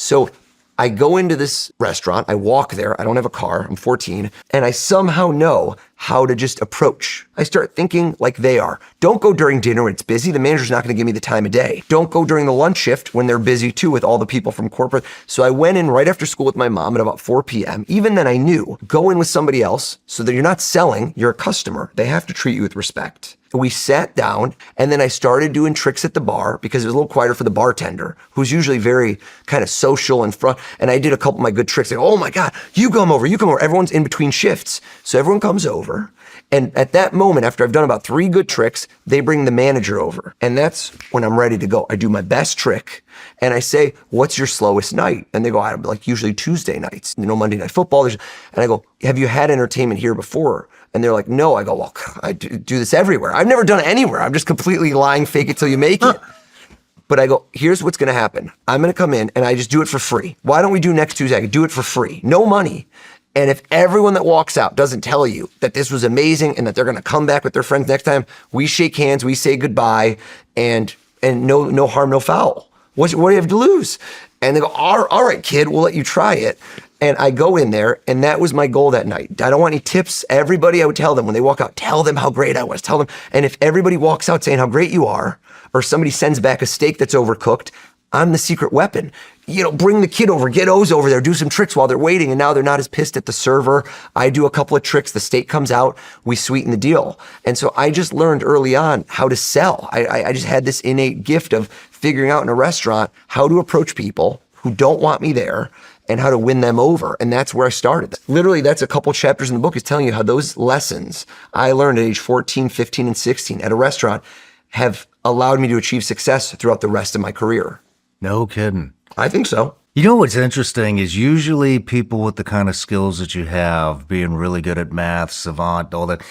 So I go into this restaurant, I walk there, I don't have a car, I'm 14, and I somehow know how to just approach. I start thinking like they are. Don't go during dinner when it's busy. The manager's not gonna give me the time of day. Don't go during the lunch shift when they're busy too with all the people from corporate. So I went in right after school with my mom at about 4 p.m. Even then I knew, go in with somebody else so that you're not selling, you're a customer. They have to treat you with respect. We sat down and then I started doing tricks at the bar because it was a little quieter for the bartender, who's usually very kind of social and front. And I did a couple of my good tricks. Like, oh my God, you come over. Everyone's in between shifts. So everyone comes over. And at that moment, after I've done about 3 good tricks, they bring the manager over. And that's when I'm ready to go. I do my best trick and I say, what's your slowest night? And they go, I like usually Tuesday nights, Monday Night Football. And I go, have you had entertainment here before? And they're like, no. I go, well, I do this everywhere. I've never done it anywhere. I'm just completely lying, fake it till you make it. But I go, here's what's gonna happen. I'm gonna come in and I just do it for free. Why don't we do next Tuesday? I can do it for free, no money. And if everyone that walks out doesn't tell you that this was amazing and that they're gonna come back with their friends next time, we shake hands, we say goodbye, and no harm, no foul. What do you have to lose? And they go, all right, kid, we'll let you try it. And I go in there, and that was my goal that night. I don't want any tips. Everybody, I would tell them when they walk out, tell them how great I was, tell them. And if everybody walks out saying how great you are, or somebody sends back a steak that's overcooked, I'm the secret weapon. Bring the kid over, get Oz over there, do some tricks while they're waiting. And now they're not as pissed at the server. I do a couple of tricks, the steak comes out, we sweeten the deal. And so I just learned early on how to sell. I just had this innate gift of figuring out in a restaurant how to approach people who don't want me there and how to win them over. And that's where I started. Literally, that's a couple chapters in the book is telling you how those lessons I learned at age 14, 15, and 16 at a restaurant have allowed me to achieve success throughout the rest of my career. No kidding. I think so. You know what's interesting is usually people with the kind of skills that you have, being really good at math, savant, all that,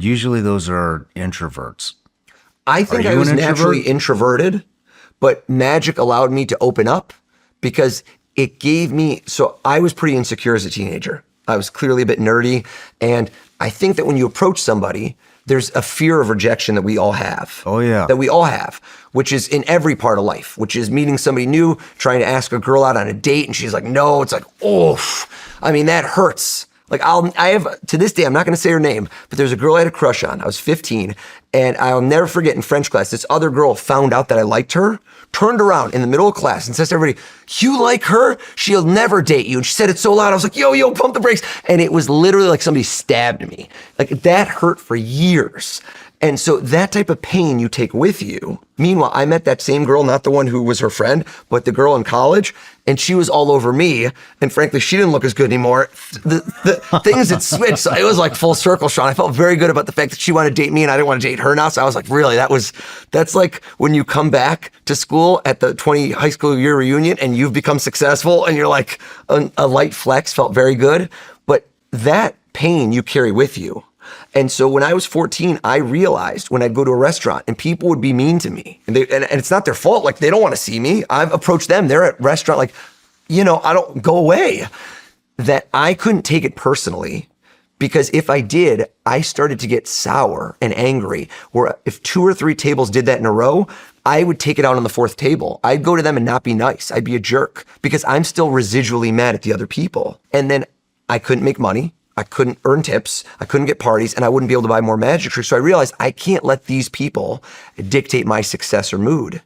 usually those are introverts. I think I was naturally introverted, but magic allowed me to open up because it gave me, so I was pretty insecure as a teenager. I was clearly a bit nerdy. And I think that when you approach somebody, there's a fear of rejection that we all have. Oh yeah. That we all have, which is in every part of life, which is meeting somebody new, trying to ask a girl out on a date and she's like, no, it's like, that hurts. Like I have, to this day, I'm not gonna say her name, but there's a girl I had a crush on. I was 15 and I'll never forget in French class, this other girl found out that I liked her, turned around in the middle of class and says to everybody, you like her? She'll never date you. And she said it so loud, I was like, yo, pump the brakes. And it was literally like somebody stabbed me. Like that hurt for years. And so that type of pain you take with you. Meanwhile, I met that same girl, not the one who was her friend, but the girl in college, and she was all over me. And frankly, she didn't look as good anymore. The things had switched. So it was like full circle, Sean. I felt very good about the fact that she wanted to date me and I didn't want to date her now. So I was like, really, that's like when you come back to school at the 20 high school year reunion and you've become successful and you're like a light flex, felt very good. But that pain you carry with you. And so when I was 14, I realized when I'd go to a restaurant and people would be mean to me and it's not their fault. Like they don't want to see me. I've approached them. They're at a restaurant like, I don't go away. That I couldn't take it personally because if I did, I started to get sour and angry where if 2 or 3 tables did that in a row, I would take it out on the 4th table. I'd go to them and not be nice. I'd be a jerk because I'm still residually mad at the other people. And then I couldn't make money. I couldn't earn tips, I couldn't get parties, and I wouldn't be able to buy more magic tricks. So I realized I can't let these people dictate my success or mood.